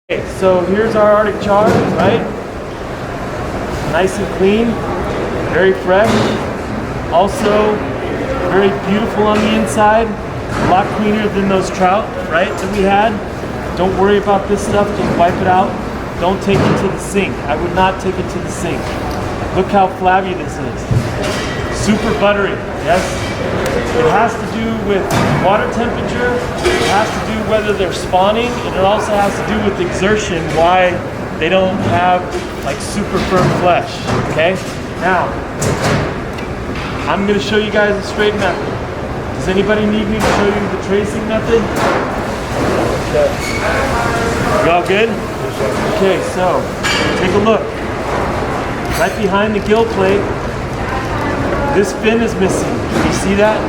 Okay, so here's our Arctic char, right? Nice and clean, very fresh. Also, very beautiful on the inside. A lot cleaner than those trout, right, that we had. Don't worry about this stuff, just wipe it out. Don't take it to the sink. I would not take it to the sink. Look how flabby this is. Super buttery, yes? It has to do with water temperature, it has to do whether they're spawning, and it also has to do with exertion, why they don't have like super firm flesh, okay? Now, I'm gonna show you guys a straight method. Does anybody need me to show you the tracing method? You all good? Okay, so take a look. Right behind the gill plate, this fin is missing. You see that?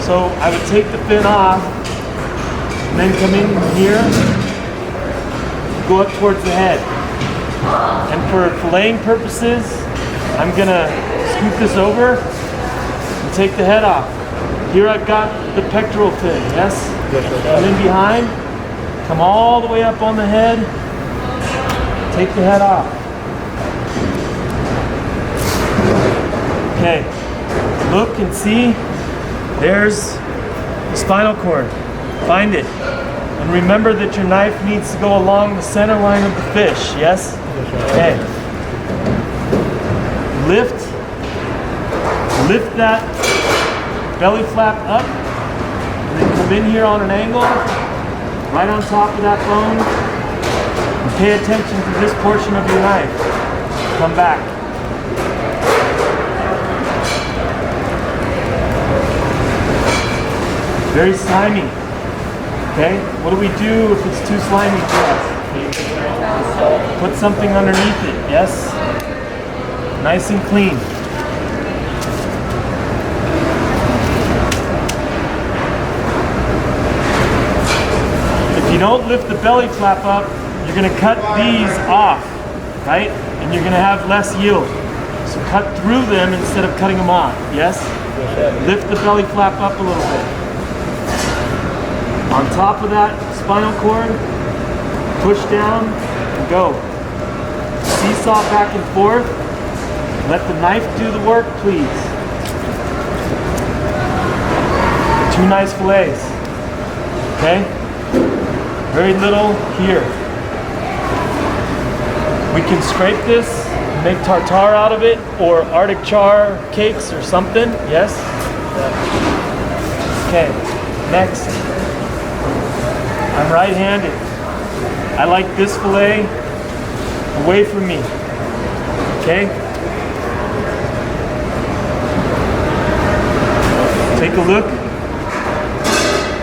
So I would take the fin off and then come in here, go up towards the head. And for filleting purposes, I'm gonna scoop this over and take the head off. Here I've got the pectoral fin, yes? And then behind, come all the way up on the head, take the head off. Okay, look and see, there's the spinal cord. Find it. And remember that your knife needs to go along the center line of the fish, yes? Okay. Lift that belly flap up, and then come in here on an angle, right on top of that bone, and pay attention to this portion of your knife. Come back. Very slimy. Okay, what do we do if it's too slimy for us? Put something underneath it, yes? Nice and clean. If you don't lift the belly flap up, you're gonna cut these off, right? And you're gonna have less yield. So cut through them instead of cutting them off, yes? Lift the belly flap up a little bit. On top of that spinal cord, push down and go. Seesaw back and forth. Let the knife do the work, please. 2 nice fillets. Okay? Very little here. We can scrape this, make tartare out of it, or Arctic char cakes or something. Yes? Okay, next. I'm right-handed. I like this fillet away from me. Okay? Take a look.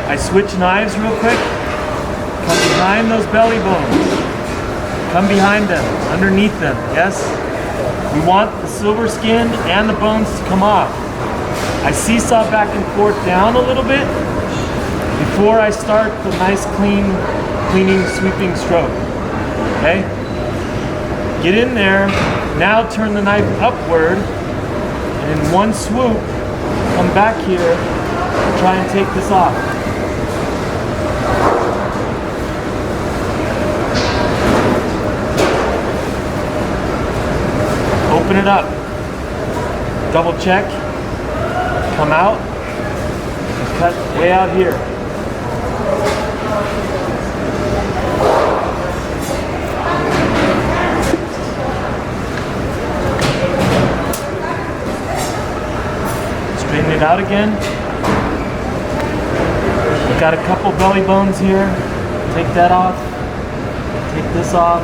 I switch knives real quick. Come behind those belly bones. Come behind them, underneath them, yes? We want the silver skin and the bones to come off. I seesaw back and forth down a little bit before I start the nice cleaning, sweeping stroke, okay? Get in there, now turn the knife upward, and in one swoop, come back here and try and take this off. Open it up, double check, come out, and cut way out here. Straighten it out again. We've got a couple belly bones here. Take that off. Take this off.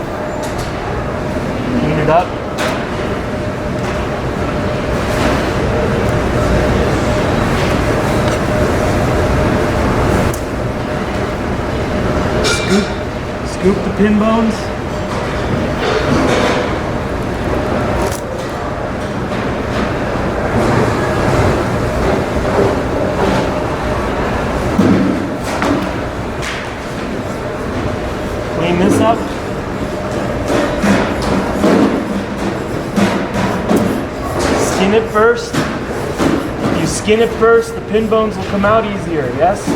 Clean it up. Scoop the pin bones. Clean this up. Skin it first. If you skin it first, the pin bones will come out easier, yes?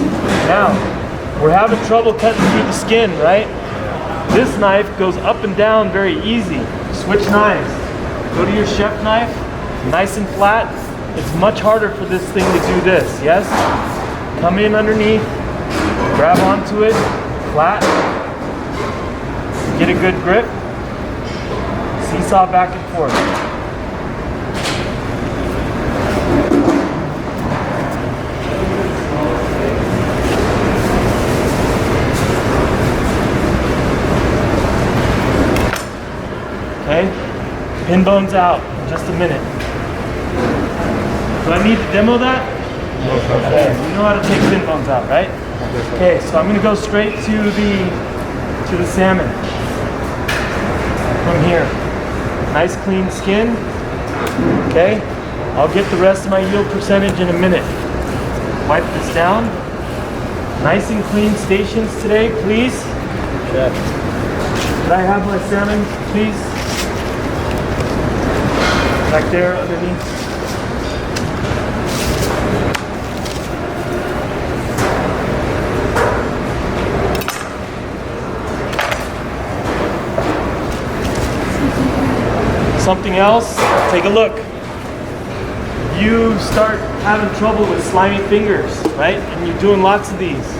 Now, we're having trouble cutting through the skin, right? This knife goes up and down very easy. Switch knives. Go to your chef knife, nice and flat. It's much harder for this thing to do this, yes? Come in underneath, grab onto it, flat. Get a good grip. Seesaw back and forth. Okay, pin bones out in just a minute. Do I need to demo that? Okay, you know how to take pin bones out, right? Okay, so I'm gonna go straight to the salmon from here. Nice clean skin. Okay, I'll get the rest of my yield percentage in a minute. Wipe this down. Nice and clean stations today, please. Chef. Could I have my salmon, please? Back there underneath. Something else, take a look. You start having trouble with slimy fingers, right? And you're doing lots of these.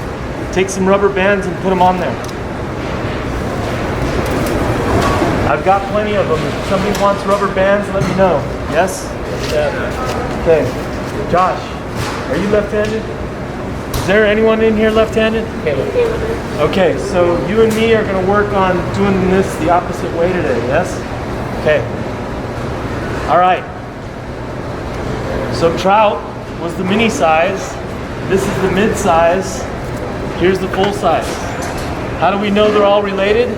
Take some rubber bands and put them on there. I've got plenty of them. If somebody wants rubber bands, let me know. Yes? Yeah. Okay. Josh, are you left-handed? Is there anyone in here left-handed? Okay, so you and me are going to work on doing this the opposite way today, yes? Okay. All right. So trout was the mini size. This is the mid size. Here's the full size. How do we know they're all related?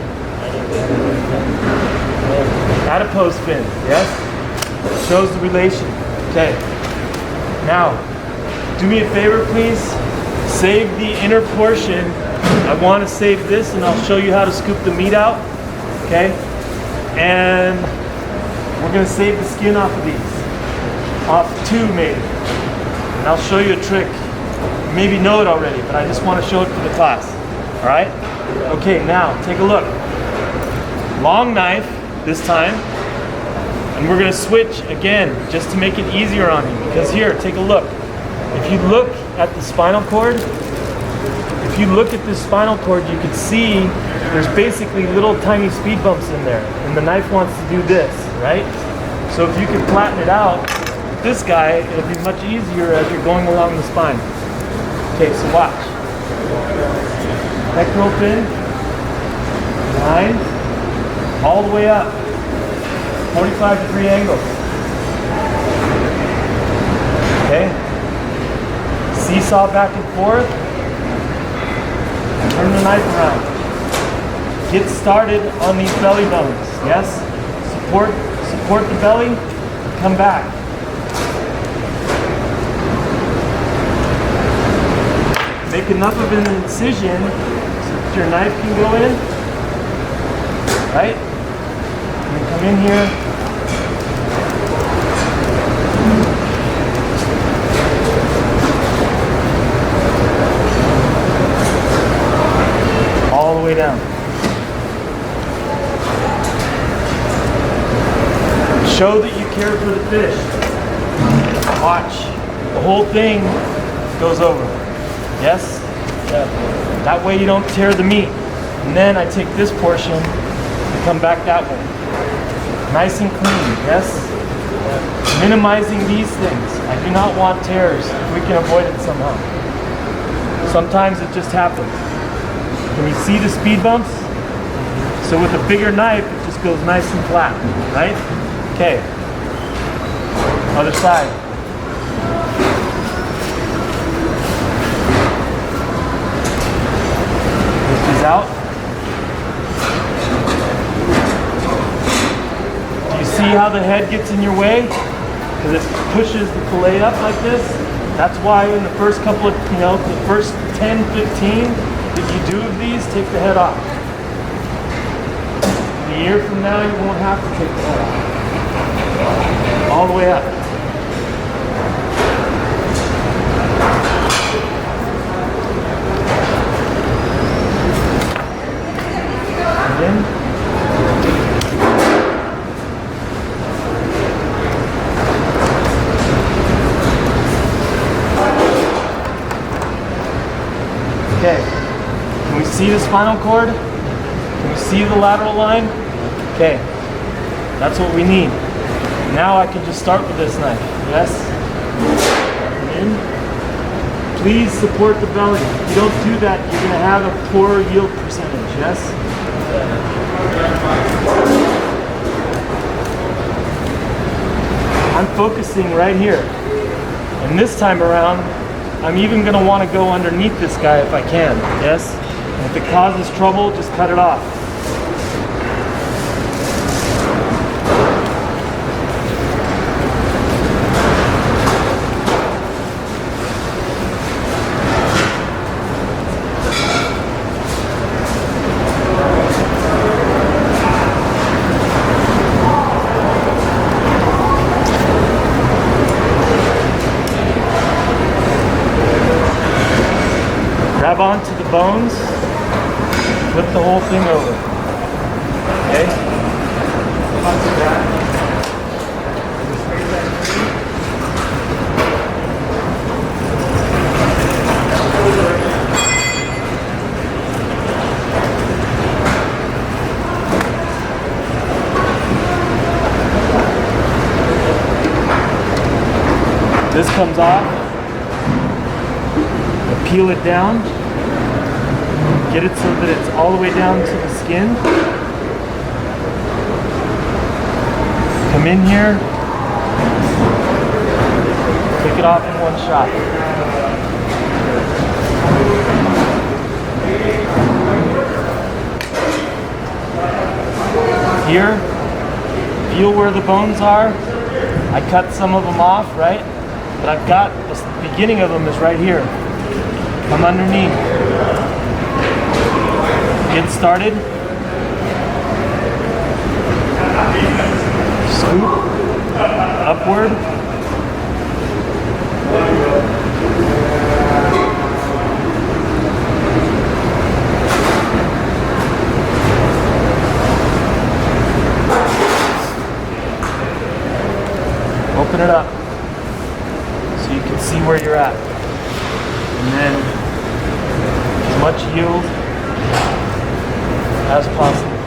Adipose fin, yes? Shows the relation. Okay. Now, do me a favor, please. Save the inner portion. I want to save this, and I'll show you how to scoop the meat out. Okay? And we're going to save the skin off of these. Off two, maybe. And I'll show you a trick. You maybe know it already, but I just want to show it for the class. All right? Okay, now, take a look. Long knife this time. And we're going to switch again, just to make it easier on you. Because here, take a look. If you look at the spinal cord, you can see there's basically little tiny speed bumps in there. And the knife wants to do this, right? So if you can flatten it out, this guy, it'll be much easier as you're going along the spine. Okay, so watch. Pectoral fin, 9, all the way up. 45-degree angle. Okay. Seesaw back and forth. Turn the knife around. Get started on these belly bones. Yes? Support the belly. Come back. Make enough of an incision so that your knife can go in. Right? And come in here. All the way down. Show that you care for the fish. Watch. The whole thing goes over. Yes? Yeah. That way you don't tear the meat. And then I take this portion and come back that way. Nice and clean, yes? Minimizing these things. I do not want tears if we can avoid it somehow. Sometimes it just happens. Can you see the speed bumps? So with a bigger knife, it just goes nice and flat, right? Okay. Other side. Lift these out. Do you see how the head gets in your way? Because it pushes the fillet up like this. That's why in the first couple of, the first 10, 15 that you do of these, take the head off. A year from now, you won't have to take the head off. All the way up. And Can we see the spinal cord? Can we see the lateral line? Okay, that's what we need. Now I can just start with this knife, yes? In. Please support the belly. If you don't do that, you're gonna have a poor yield percentage, yes? I'm focusing right here. And this time around, I'm even gonna wanna go underneath this guy if I can, yes? And if it causes trouble, just cut it off. Grab onto the bones, flip the whole thing over. Okay? Onto that. This comes off. Peel it down. Get it so that it's all the way down to the skin. Come in here. Take it off in one shot. Here, feel where the bones are. I cut some of them off, right? But I've got the beginning of them is right here. Come underneath. Get started. Scoop. Upward. Open it up so you can see where you're at. And then as much yield as possible.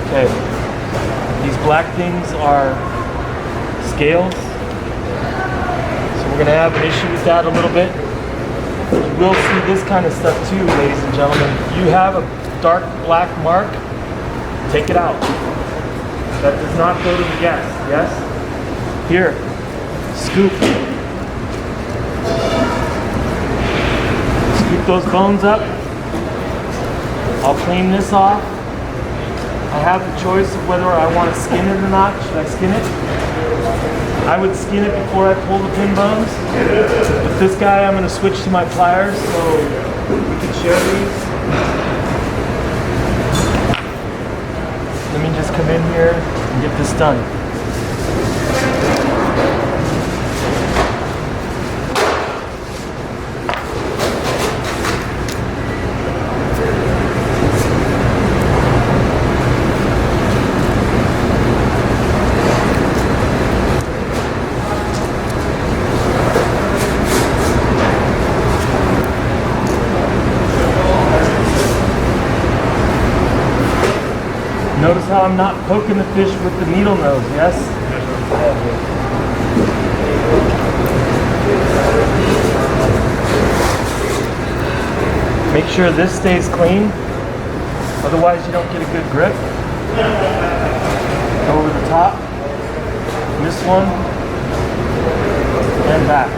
Okay, these black things are scales, so we're gonna have an issue with that a little bit. You will see this kind of stuff too, ladies and gentlemen. If you have a dark black mark, take it out. That does not go to the guest, yes? Here, scoop. Scoop those bones up. I'll clean this off. I have the choice of whether I want to skin it or not. Should I skin it? I would skin it before I pull the pin bones. With this guy, I'm going to switch to my pliers so we can share these. Let me just come in here and get this done. Notice how I'm not poking the fish with the needle nose, yes? Make sure this stays clean, otherwise you don't get a good grip. Go over the top, this one, and back.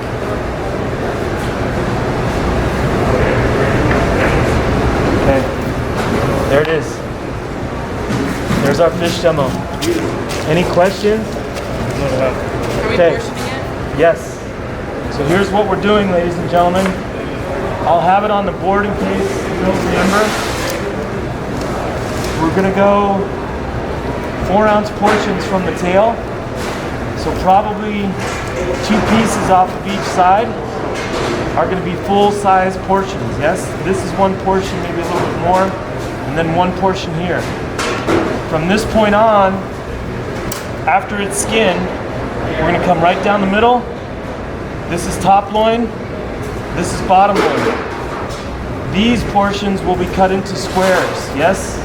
Okay, there it is. There's our fish demo. Any questions? Okay. Yes. So here's what we're doing, ladies and gentlemen. I'll have it on the board in case you don't remember. We're gonna go 4-ounce portions from the tail. So probably 2 pieces off of each side are gonna be full-size portions, yes? This is 1 portion, maybe a little bit more, and then 1 portion here. From this point on, after it's skinned, we're going to come right down the middle. This is top loin. This is bottom loin. These portions will be cut into squares, yes?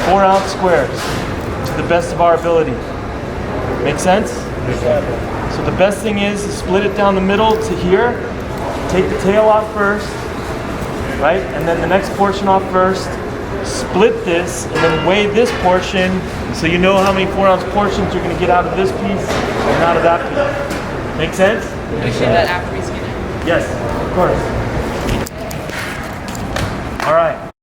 4-ounce squares, to the best of our ability. Make sense? So the best thing is to split it down the middle to here. Take the tail off first, right? And then the next portion off first. Split this and then weigh this portion so you know how many 4-ounce portions you're going to get out of this piece and out of that piece. Make sense? We should do that after we skin it. Yes, of course.